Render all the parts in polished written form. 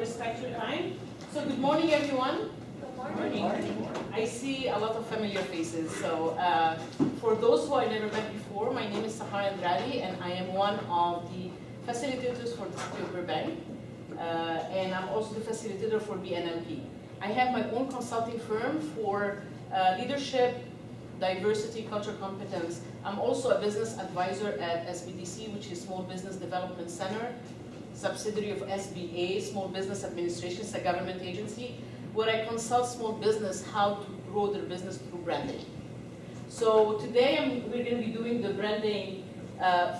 respect your time. So good morning, everyone. Good morning. I see a lot of familiar faces. So for those who I never met before, my name is Sahar Andrade, and I am one of the facilitators for the City of Burbank. And I'm also the facilitator for BNLP. I have my own consulting firm for leadership, diversity, culture, competence. I'm also a business advisor at SBDC, which is Small Business Development Center, subsidiary of SBA, Small Business Administration. It's a government agency where I consult small business how to grow their business through branding. So today we're going to be doing the branding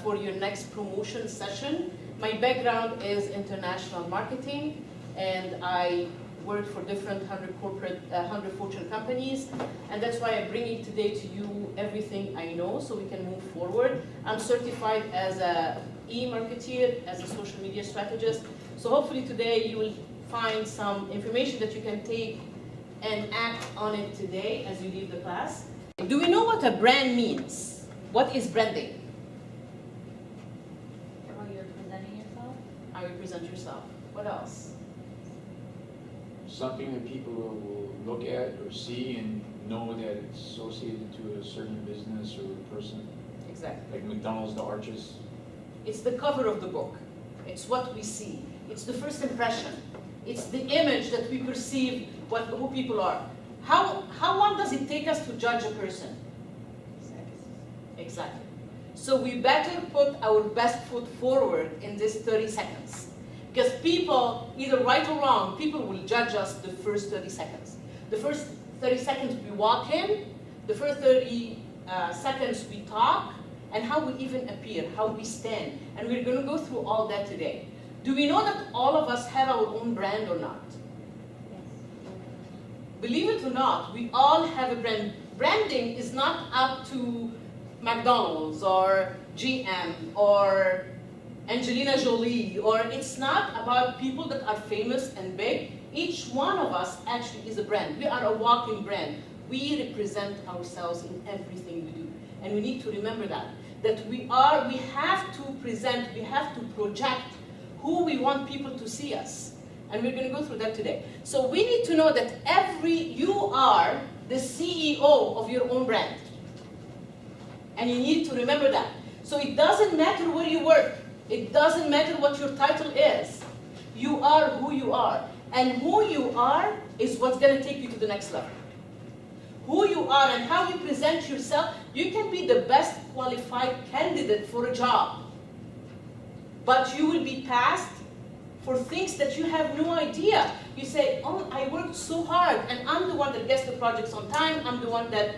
for your next promotion session. My background is international marketing, and I worked for different 100 Fortune companies, and that's why I'm bringing today to you everything I know so we can move forward. I'm certified as a e-marketeer, as a social media strategist, so hopefully today you will find some information that you can take and act on it today as you leave the class. Do we know what a brand means? What is branding? How you're presenting yourself? How you present yourself. What else? Something that people will look at or see and know that it's associated to a certain business or person. Exactly. Like McDonald's, the arches. It's the cover of the book. It's what we see. It's the first impression. It's the image that we perceive who people are. How long does it take us to judge a person? Exactly. So we better put our best foot forward in this 30 seconds. Because people, either right or wrong, people will judge us the first 30 seconds. The first 30 seconds we walk in, the first 30 seconds we talk, and how we even appear, how we stand. And we're going to go through all that today. Do we know that all of us have our own brand or not? Yes. Believe it or not, we all have a brand. Branding is not up to McDonald's or GM or Angelina Jolie, or it's not about people that are famous and big. Each one of us actually is a brand. We are a walking brand. We represent ourselves in everything we do. And we need to remember that we have to present, we have to project who we want people to see us. And we're going to go through that today. So we need to know that you are the CEO of your own brand. And you need to remember that. So it doesn't matter where you work. It doesn't matter what your title is. You are who you are. And who you are is what's going to take you to the next level. Who you are and how you present yourself, you can be the best qualified candidate for a job. But you will be passed for things that you have no idea. You say, oh, I worked so hard, and I'm the one that gets the projects on time, I'm the one that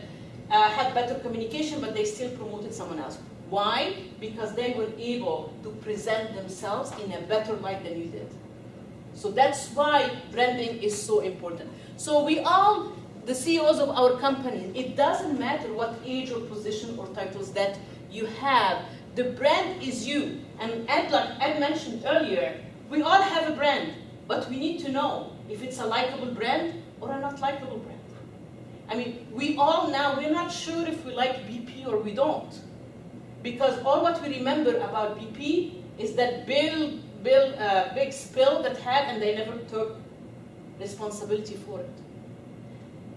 had better communication, but they still promoted someone else. Why? Because they were able to present themselves in a better light than you did. So that's why branding is so important. So we all, the CEOs of our company, it doesn't matter what age or position or titles that you have, the brand is you. And like Ed mentioned earlier, we all have a brand, but we need to know if it's a likable brand or a not likable brand. I mean, we're not sure if we like BP or we don't. Because all what we remember about BP is that big spill that had, and they never took responsibility for it.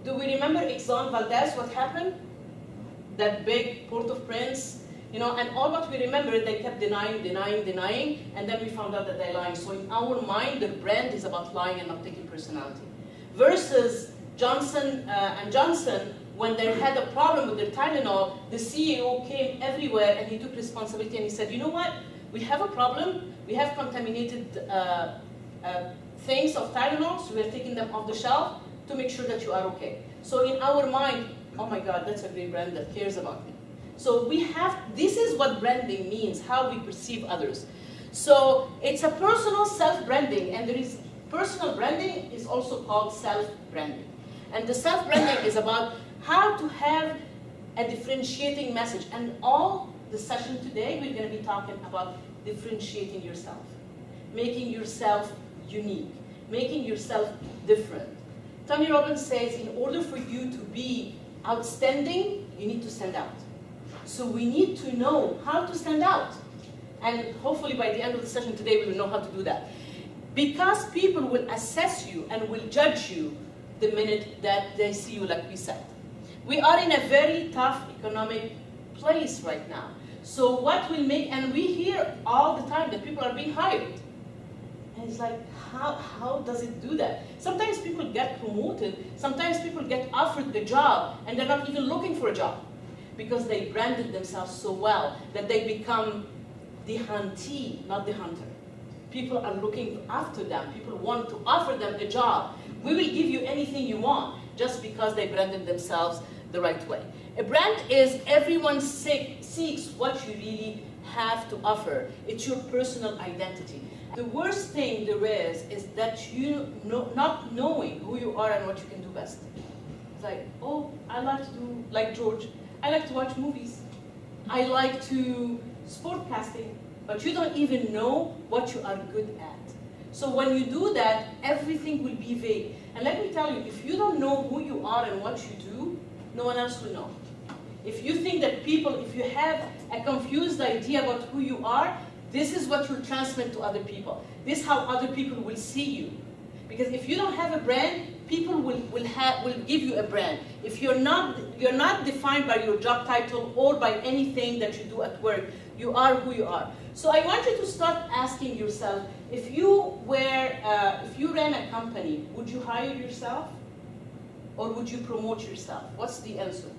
Do we remember Exxon Valdez, what happened? That big Port-au-Prince, and all what we remember, they kept denying, and then we found out that they're lying. So in our mind, the brand is about lying and not taking personality. Versus Johnson & Johnson, when they had a problem with their Tylenol, the CEO came everywhere and he took responsibility and he said, you know what? We have a problem. We have contaminated things of Tylenol, so we're taking them off the shelf to make sure that you are okay. So in our mind, oh my God, that's a great brand that cares about me. So this is what branding means, how we perceive others. So it's a personal self-branding, and personal branding is also called self-branding. And the self-branding is about how to have a differentiating message. And all the session today, we're going to be talking about differentiating yourself, making yourself unique, making yourself different. Tony Robbins says, in order for you to be outstanding, you need to stand out. So we need to know how to stand out. And hopefully by the end of the session today, we will know how to do that. Because people will assess you and will judge you the minute that they see you, like we said. We are in a very tough economic place right now. So what will make, and we hear all the time that people are being hired. And it's like, how does it do that? Sometimes people get promoted, sometimes people get offered the job, and they're not even looking for a job because they branded themselves so well that they become the huntee, not the hunter. People are looking after them. People want to offer them a job. We will give you anything you want just because they branded themselves the right way. A brand is everyone seeks what you really have to offer. It's your personal identity. The worst thing there is that you not knowing who you are and what you can do best. It's like, oh, I like to do, like George, I like to watch movies. I like to sportcasting, but you don't even know what you are good at. So when you do that, everything will be vague. And let me tell you, if you don't know who you are and what you do, no one else will know. If you think that people, if you have a confused idea about who you are, this is what you'll transmit to other people. This is how other people will see you. Because if you don't have a brand, people will give you a brand. If you're not defined by your job title or by anything that you do at work, you are who you are. So I want you to start asking yourself, if you ran a company, would you hire yourself? Or would you promote yourself? What's the answer?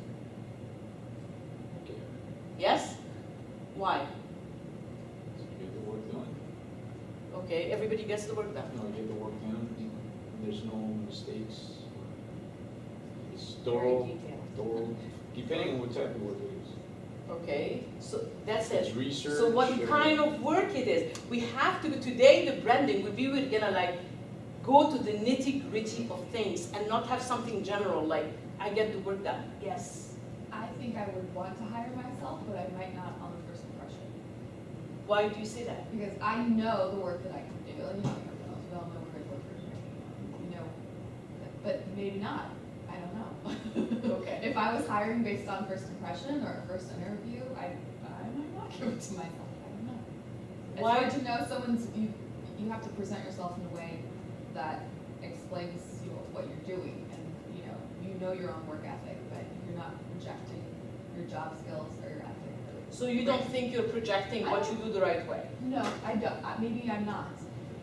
Okay. Yes? Why? Get the work done. Okay, everybody gets the work done. No, get the work done. There's no mistakes. It's thorough, depending on what type of work it is. Okay, so that's It's it. research. So what or- kind of work it is? We have to, today the branding, we're gonna like go to the nitty gritty of things and not have something general like, I get the work done. Yes. I think I would want to hire myself, but I might not on the first impression. Why do you say that? Because I know the work that I can do, and we all know we're good workers, right? But maybe not, I don't know. Okay. If I was hiring based on first impression or a first interview, I might not give it to myself, I don't know. It's Why- hard to know you have to present yourself in a way that explains what you're doing, and you know your own work ethic, but you're not projecting your job skills or your ethic. So you don't think you're projecting what you do the right way? No, I don't. Maybe I'm not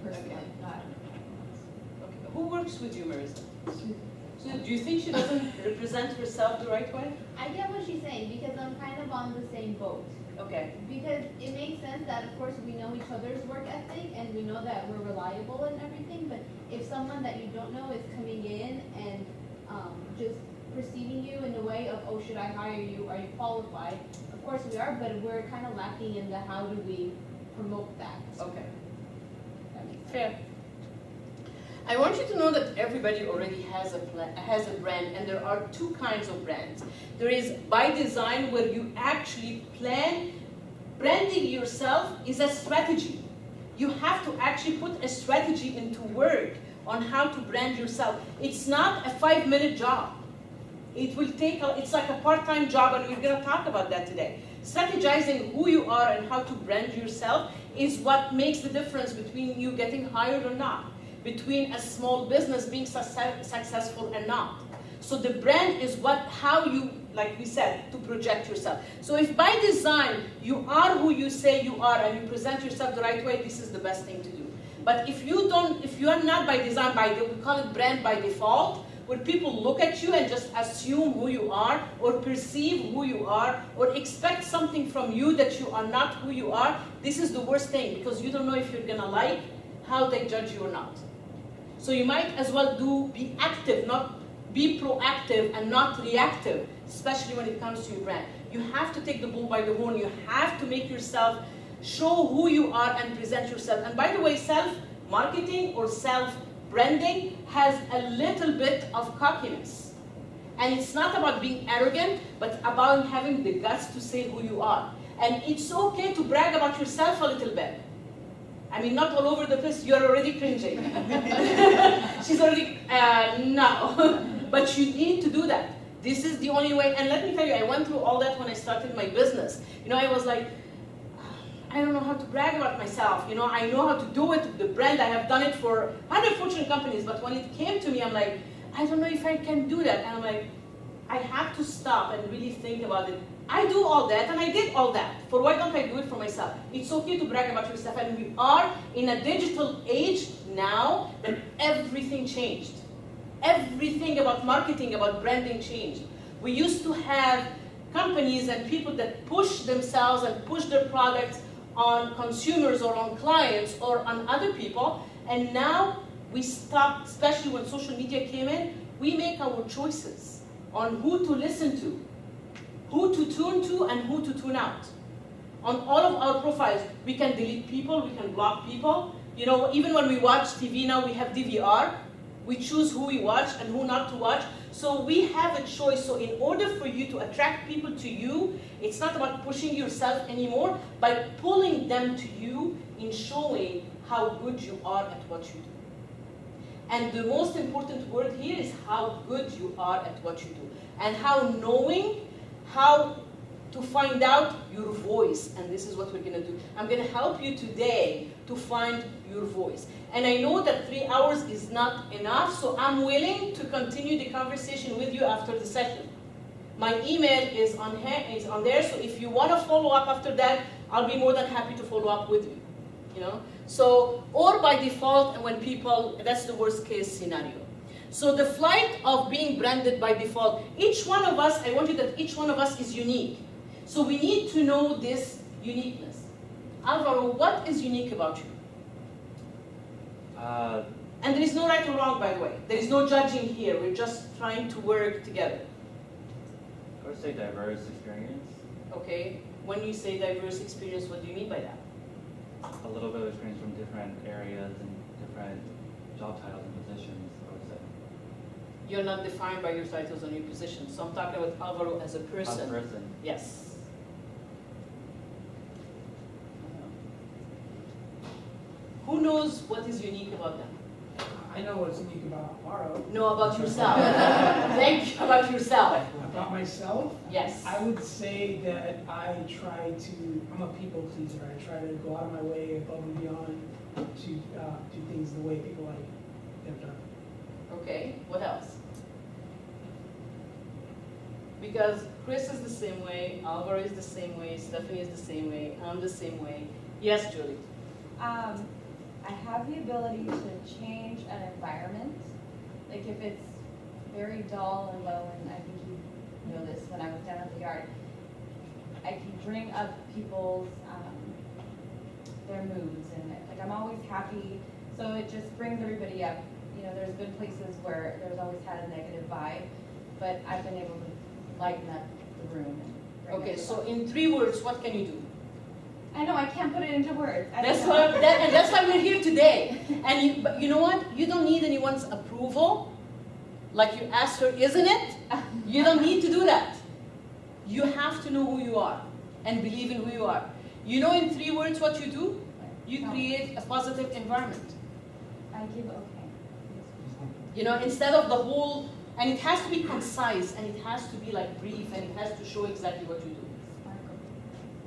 personally. Okay. Not. Okay. Who works with you, Marissa? So do you think she doesn't represent herself the right way? I get what she's saying because I'm kind of on the same boat. Okay. Because it makes sense that, of course, we know each other's work ethic and we know that we're reliable and everything, but if someone that you don't know is coming in and just perceiving you in the way of, oh, should I hire you? Are you qualified? Of course we are, but we're kind of lacking in the how do we promote that. Okay. That makes sense. Fair. I want you to know that everybody already has a brand, and there are two kinds of brands. There is by design, where you actually plan. Branding yourself is a strategy. You have to actually put a strategy into work on how to brand yourself. It's not a 5-minute job. It will take, it's like a part-time job, and we're going to talk about that today. Strategizing who you are and how to brand yourself is what makes the difference between you getting hired or not, between a small business being successful and not. So the brand is how you, like we said, to project yourself. So if by design you are who you say you are and you present yourself the right way, this is the best thing to do. But if you are not by design, we call it brand by default, where people look at you and just assume who you are, or perceive who you are, or expect something from you that you are not who you are, this is the worst thing, because you don't know if you're gonna like how they judge you or not. So you might as well be active, not be proactive and not reactive, especially when it comes to your brand. You have to take the bull by the horn. You have to make yourself show who you are and present yourself. And by the way, self-marketing or self-branding has a little bit of cockiness. And it's not about being arrogant, but about having the guts to say who you are. And it's okay to brag about yourself a little bit. I mean, not all over the place. You're already cringing. She's already, no. But you need to do that. This is the only way. And let me tell you, I went through all that when I started my business. I was like, I don't know how to brag about myself. You know, I know how to do it, the brand, I have done it for 100 Fortune companies, but when it came to me, I'm like, I don't know if I can do that. And I'm like, I have to stop and really think about it. I do all that, and I did all that. For why don't I do it for myself? It's okay to brag about yourself, and we are in a digital age now that everything changed. Everything about marketing, about branding changed. We used to have companies and people that push themselves and push their products on consumers or on clients or on other people, and now we stopped, especially when social media came in, we make our choices on who to listen to, who to tune to, and who to tune out. On all of our profiles, we can delete people, we can block people. You know, even when we watch TV now, we have DVR. We choose who we watch and who not to watch. So we have a choice. So in order for you to attract people to you, it's not about pushing yourself anymore, by pulling them to you in showing how good you are at what you do. And the most important word here is how good you are at what you do. And how knowing how to find out your voice. And this is what we're going to do. I'm going to help you today to find your voice. And I know that 3 hours is not enough, so I'm willing to continue the conversation with you after the session. My email is on there, so if you want to follow up after that, I'll be more than happy to follow up with you. You know? So, or by default, and when people, that's the worst case scenario. So the flight of being branded by default, each one of us, I want you that each one of us is unique. So we need to know this uniqueness. Alvaro, what is unique about you? And there is no right or wrong, by the way. There is no judging here. We're just trying to work together. I would say diverse experience. Okay. When you say diverse experience, what do you mean by that? A little bit of experience from different areas and different job titles and positions, I would say. You're not defined by your titles and your positions. So I'm talking about Alvaro as a person. As a person. Yes. Who knows what is unique about them? I know what's unique about Alvaro. No, about yourself. Think about yourself. About myself? Yes. I would say that I'm a people pleaser. I try to go out of my way, above and beyond, to do things the way people like them done. Okay, what else? Because Chris is the same way, Alvaro is the same way, Stephanie is the same way, I'm the same way. Yes, Julie? I have the ability to change an environment. Like if it's very dull and low, and I think you know this when I was down at the yard, I can bring up people's, their moods, and like I'm always happy, so it just brings everybody up. You know, there's been places where there's always had a negative vibe, but I've been able to lighten up the room. And bring Okay, everyone so up. in 3 words, what can you do? I know I can't put it into words. I That's don't know. and that's why we're here today. And but you know what? You don't need anyone's approval. Like you asked her, isn't it? You don't need to do that. You have to know who you are and believe in who you are. You know in 3 words what you do? You create a positive environment. I give okay. You know, instead of the whole, and it has to be concise, and it has to be like brief, and it has to show exactly what you do.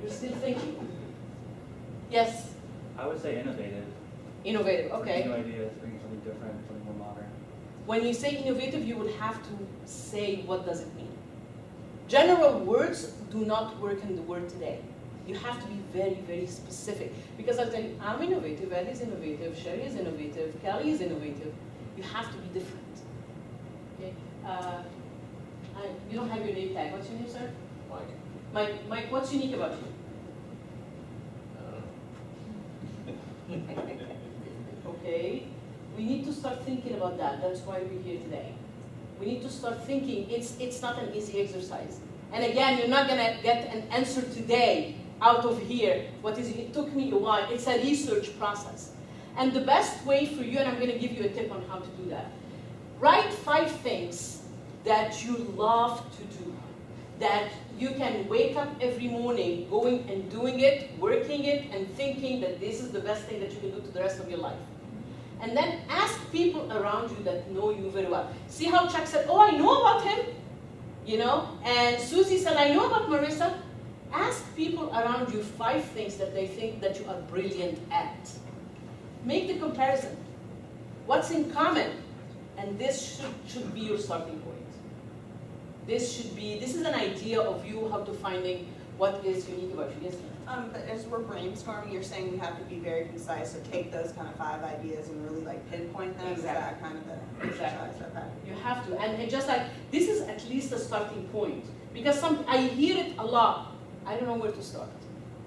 You're still thinking. Yes? I would say innovative. Innovative, okay. New ideas, bringing something different, something more modern. When you say innovative, you would have to say what does it mean. General words do not work in the world today. You have to be very, very specific. Because I'll tell you, I'm innovative, Ed is innovative, Sherry is innovative, Kelly is innovative. You have to be different. Okay? You don't have your name tag. What's your name, sir? Mike, what's unique about you? Okay, we need to start thinking about that. That's why we're here today. We need to start thinking. It's not an easy exercise. And again, you're not gonna get an answer today out of here. It took me a while. It's a research process. And the best way for you, and I'm gonna give you a tip on how to do that. Write 5 things that you love to do, that you can wake up every morning going and doing it, working it, and thinking that this is the best thing that you can do to the rest of your life. And then ask people around you that know you very well. See how Chuck said, oh, I know about him, you know? And Susie said, I know about Marissa. Ask people around you 5 things that they think that you are brilliant at. Make the comparison. What's in common? And this should be your starting point. This is an idea of you how to finding what is unique about you. Yes, ma'am? But as we're brainstorming, you're saying we have to be very concise, so take those kind of 5 ideas and really like pinpoint them. Is that Exactly. kind of the Exactly. exercise? Okay. You have to, and it just like, this is at least a starting point. Because I hear it a lot. I don't know where to start.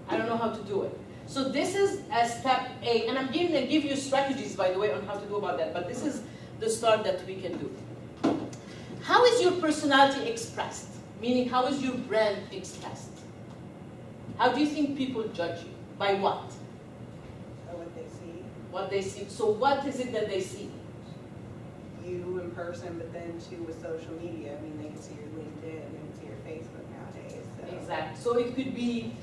I don't know how to do it. So this is a step A, and I'm going to give you strategies, by the way, on how to do about that, but this is the start that we can do. How is your personality expressed? Meaning, how is your brand expressed? How do you think people judge you? By what? Or what they see, What they see. So what is it that they see? you in person, but then too with social media. I mean, they can see your LinkedIn, they can see your Facebook nowadays. So. Exactly. So it could be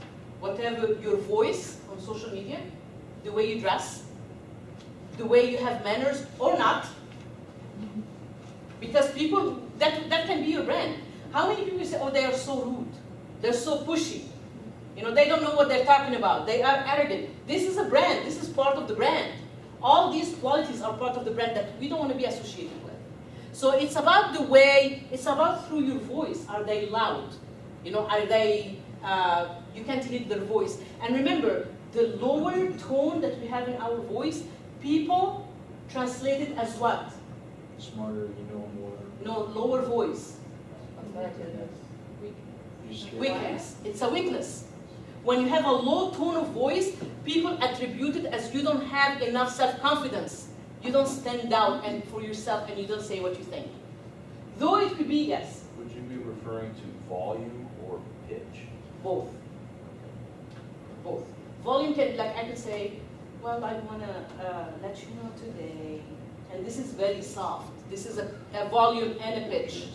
whatever your voice on social media, the way you dress, the way you have manners or not. Because people, that can be your brand. How many people say, oh, they are so rude, they're so pushy. You know, they don't know what they're talking about. They are arrogant. This is a brand. This is part of the brand. All these qualities are part of the brand that we don't want to be associated with. So it's about the way, it's about through your voice. Are they loud? You know, are they, you can't hear their voice. And remember, the lower tone that we have in our voice, people translate it as what? Smarter, you know more. No, lower voice. You're scared. Weakness. It's a weakness. When you have a low tone of voice, people attribute it as you don't have enough self-confidence. You don't stand out and for yourself and you don't say what you think. Though it could be, yes, Would you be referring to volume or pitch? both. Both. Volume can, like I could say, well, I want to let you know today, and this is very soft. This is a volume and a pitch.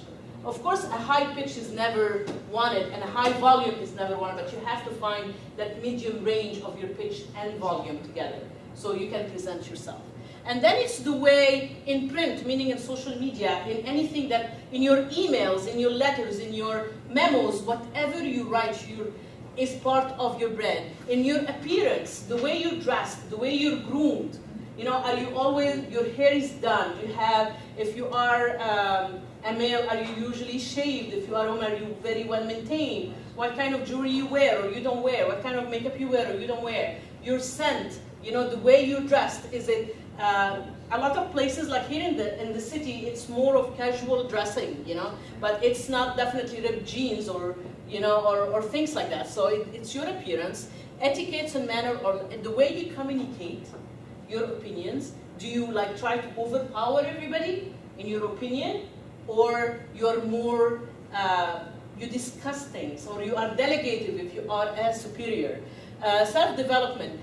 Of course, a high pitch is never wanted, and a high volume is never wanted, but you have to find that medium range of your pitch and volume together, so you can present yourself. And then it's the way in print, meaning in social media, in anything that, in your emails, in your letters, in your memos, whatever you write, is part of your brand. In your appearance, the way you're dressed, the way you're groomed, you know, are you always, your hair is done, you have, if you are a male, are you usually shaved? If you are a woman, are you very well maintained? What kind of jewelry you wear or you don't wear? What kind of makeup you wear or you don't wear? Your scent, you know, the way you're dressed, is it, a lot of places like here in the city, it's more of casual dressing, you know, but it's not definitely ripped jeans or, you know, or things like that. So it's your appearance, etiquettes and manner, or the way you communicate your opinions. Do you like try to overpower everybody in your opinion, or you're more, you discuss things, or you are delegative if you are a superior. Self-development.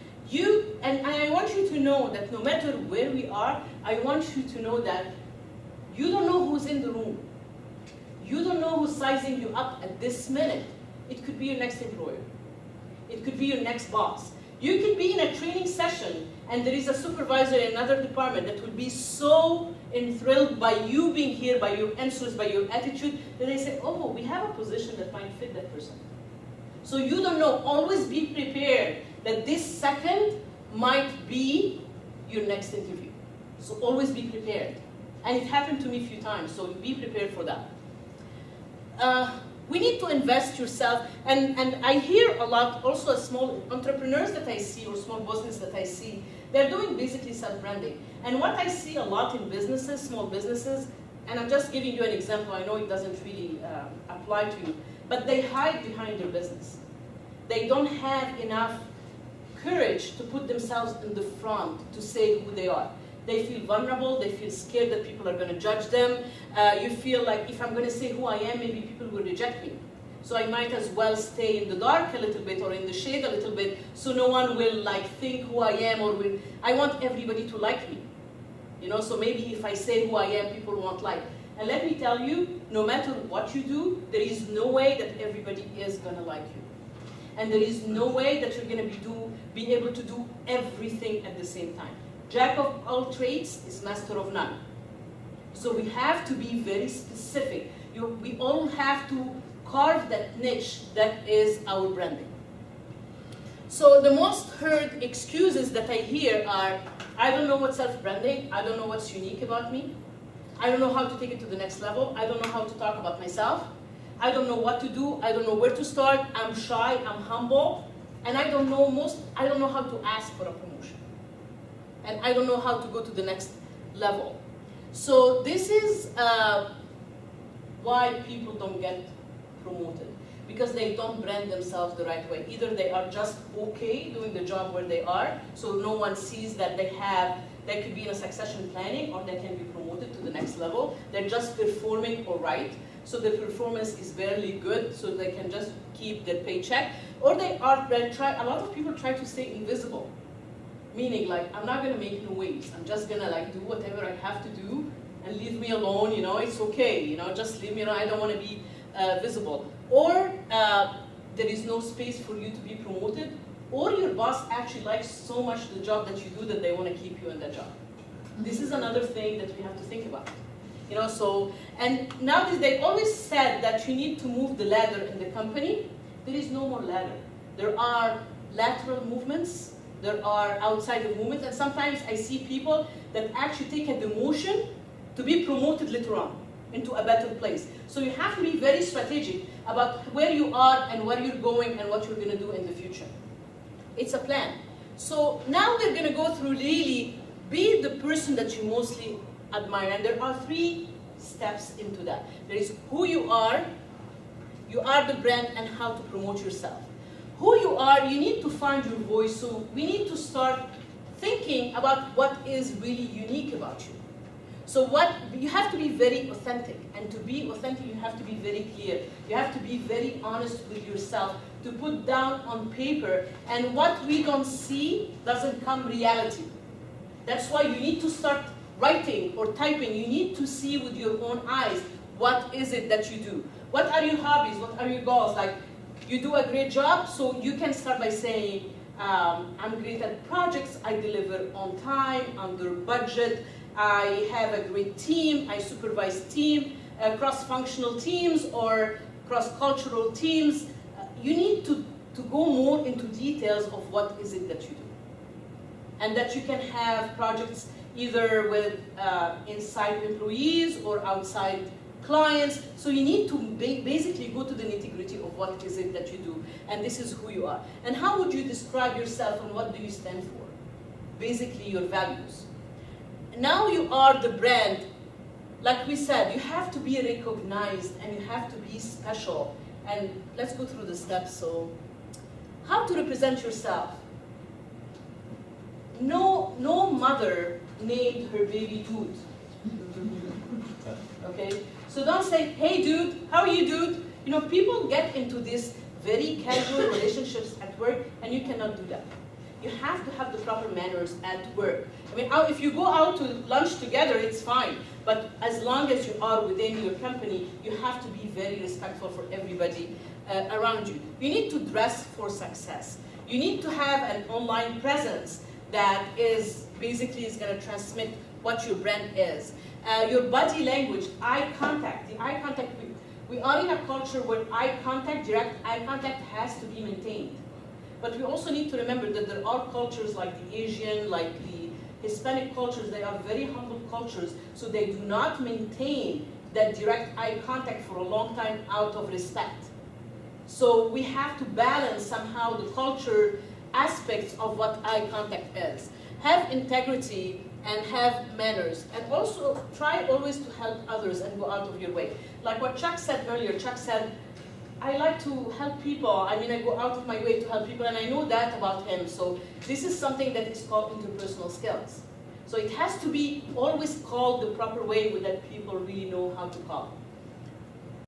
And I want you to know that no matter where we are, I want you to know that you don't know who's in the room. You don't know who's sizing you up at this minute. It could be your next employer. It could be your next boss. You could be in a training session and there is a supervisor in another department that will be so enthralled by you being here, by your answers, by your attitude, that they say, oh, we have a position that might fit that person. So you don't know. Always be prepared that this second might be your next interview. So always be prepared. And it happened to me a few times, so be prepared for that. We need to invest yourself, and I hear a lot also small entrepreneurs that I see or small business that I see, they're doing basically self-branding. And what I see a lot in businesses, small businesses, and I'm just giving you an example, I know it doesn't really apply to you, but they hide behind their business. They don't have enough courage to put themselves in the front to say who they are. They feel vulnerable, they feel scared that people are going to judge them. You feel like if I'm going to say who I am, maybe people will reject me. So I might as well stay in the dark a little bit or in the shade a little bit so no one will like think who I am or will, I want everybody to like me. You know, so maybe if I say who I am, people won't like. And let me tell you, no matter what you do, there is no way that everybody is going to like you. And there is no way that you're going to be able to do everything at the same time. Jack of all trades is master of none. So we have to be very specific. We all have to carve that niche that is our branding. So the most heard excuses that I hear are, I don't know what's self-branding, I don't know what's unique about me, I don't know how to take it to the next level, I don't know how to talk about myself, I don't know what to do, I don't know where to start, I'm shy, I'm humble, and I don't know how to ask for a promotion. And I don't know how to go to the next level. So this is why people don't get promoted, because they don't brand themselves the right way. Either they are just okay doing the job where they are, so no one sees that they could be in a succession planning, or they can be promoted to the next level. They're just performing all right, so the performance is barely good, so they can just keep their paycheck. Or a lot of people try to stay invisible, meaning like, I'm not gonna make no waves, I'm just gonna like do whatever I have to do and leave me alone, it's okay, just leave me alone, I don't wanna be visible. Or there is no space for you to be promoted, or your boss actually likes so much the job that you do that they wanna keep you in that job. This is another thing that we have to think about. And nowadays they always said that you need to move the ladder in the company. There is no more ladder. There are lateral movements, there are outside of movements, and sometimes I see people that actually take a demotion to be promoted later on into a better place. So you have to be very strategic about where you are and where you're going and what you're going to do in the future. It's a plan. So now they're going to go through really be the person that you mostly admire, and there are 3 steps into that. There is who you are the brand, and how to promote yourself. Who you are, you need to find your voice, so we need to start thinking about what is really unique about you. So you have to be very authentic, and to be authentic you have to be very clear. You have to be very honest with yourself, to put down on paper, and what we don't see doesn't come reality. That's why you need to start writing or typing. You need to see with your own eyes, what is it that you do? What are your hobbies? What are your goals? Like, you do a great job, so you can start by saying, I'm great at projects, I deliver on time, under budget, I have a great team, I supervise cross-functional teams or cross-cultural teams. You need to go more into details of what is it that you do. And that you can have projects either with inside employees or outside clients. So you need to basically go to the nitty-gritty of what is it that you do, and this is who you are. And how would you describe yourself, and what do you stand for? Basically your values. Now you are the brand. Like we said, you have to be recognized and you have to be special. And let's go through the steps. So, how to represent yourself? No mother named her baby Dude. Okay? So don't say, hey dude, how are you dude? People get into these very casual relationships at work, and you cannot do that. You have to have the proper manners at work. I mean, if you go out to lunch together, it's fine. But as long as you are within your company, you have to be very respectful for everybody around you. You need to dress for success. You need to have an online presence that is going to transmit what your brand is. Your body language, eye contact. The eye contact, we are in a culture where direct eye contact has to be maintained. But we also need to remember that there are cultures like the Asian, like the Hispanic cultures, they are very humble cultures, so they do not maintain that direct eye contact for a long time out of respect. So we have to balance somehow the culture aspects of what eye contact is. Have integrity and have manners, and also try always to help others and go out of your way. Like what Chuck said earlier, Chuck said, I like to help people. I mean, I go out of my way to help people, and I know that about him. So this is something that is called interpersonal skills. So it has to be always called the proper way that people really know how to call.